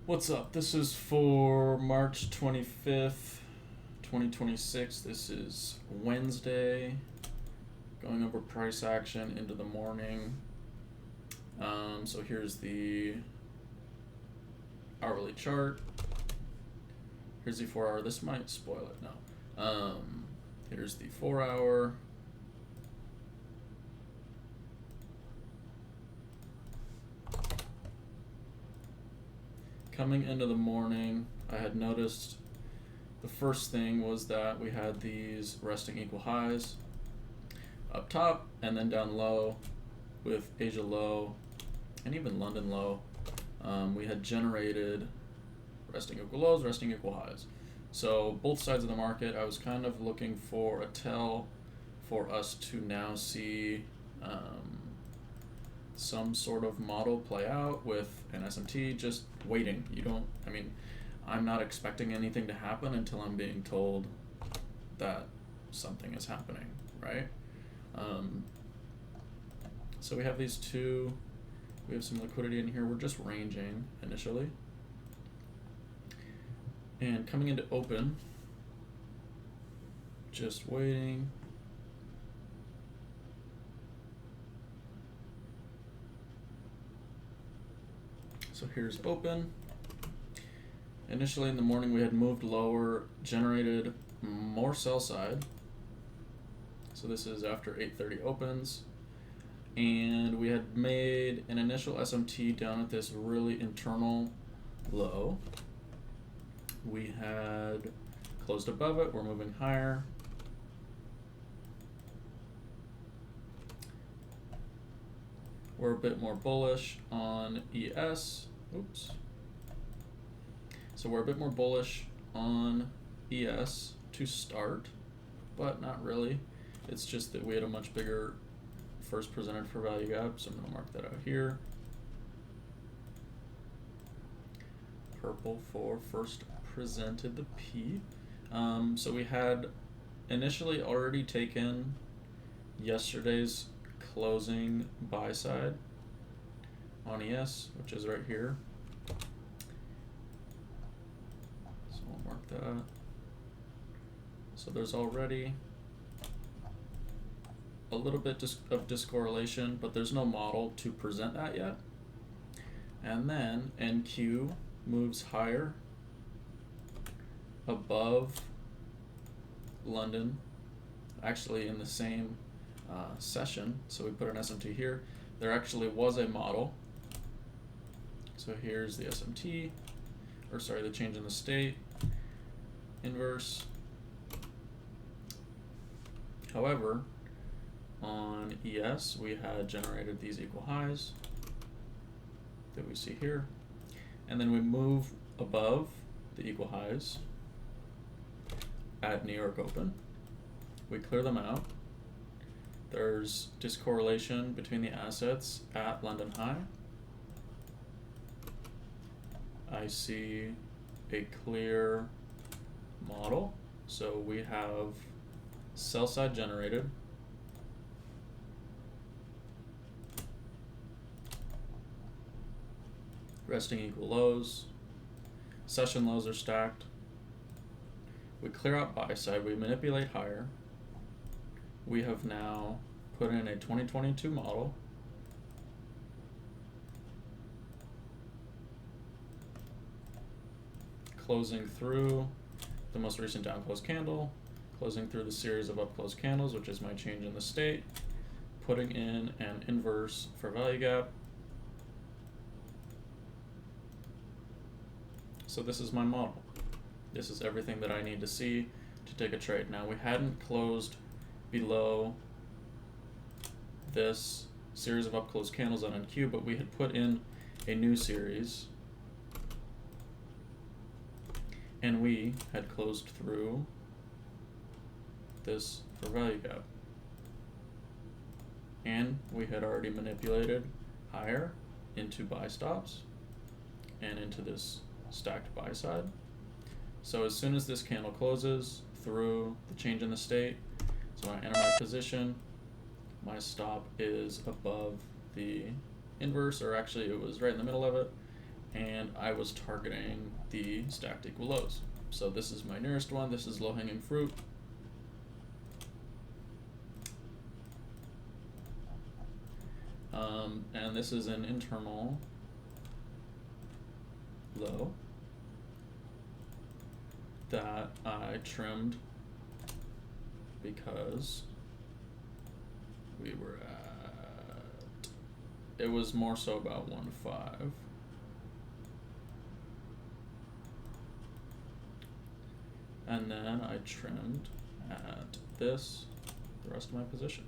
What's up? This is for March 25th, 2026. This is Wednesday. Going over price action into the morning. So here's the hourly chart. Here's the 4 hour. This might spoil it. No. Here's the 4 hour. Coming into the morning, I had noticed the first thing was that we had these resting equal highs up top and then down low with Asia low and even London low. We had generated resting equal lows, resting equal highs. So both sides of the market, I was kind of looking for a tell for us to now see some sort of model play out with an SMT, just waiting. I'm not expecting anything to happen until I'm being told that something is happening, right? So we have these two, we have some liquidity in here. We're just ranging initially. And coming into open, just waiting. So here's open. Initially in the morning we had moved lower, generated more sell side. So this is after 8:30 opens. And we had made an initial SMT down at this really internal low. We had closed above it, we're moving higher. We're a bit more bullish on ES. Oops. So we're a bit more bullish on ES to start, but not really. It's just that we had a much bigger first presented for value gap, so I'm going to mark that out here. Purple for first presented the P. So we had initially already taken yesterday's closing buy side on ES, which is right here. So I'll mark that. So there's already a little bit of discorrelation, but there's no model to present that yet. And then NQ moves higher above London, actually in the same session. So we put an SMT here. There actually was a model. So here's the SMT, or sorry, the change in the state, inverse. However, on ES, we had generated these equal highs that we see here. And then we move above the equal highs at New York Open. We clear them out. There's discorrelation between the assets at London High. I see a clear model. So we have sell side generated. Resting equal lows. Session lows are stacked. We clear out buy side, we manipulate higher. We have now put in a 2022 model. Closing through the most recent down close candle, closing through the series of up close candles, which is my change in the state, putting in an inverse for value gap. So this is my model. This is everything that I need to see to take a trade. Now we hadn't closed below this series of up close candles on NQ, but we had put in a new series and we had closed through this for value gap. And we had already manipulated higher into buy stops and into this stacked buy side. So as soon as this candle closes through the change in the state, so when I enter my position, my stop is above the inverse, or actually it was right in the middle of it, and I was targeting the stacked equal lows. So this is my nearest one, this is low-hanging fruit. And this is an internal low that I trimmed because we were at, it was more so about 1.5. And then I trimmed at this, the rest of my position.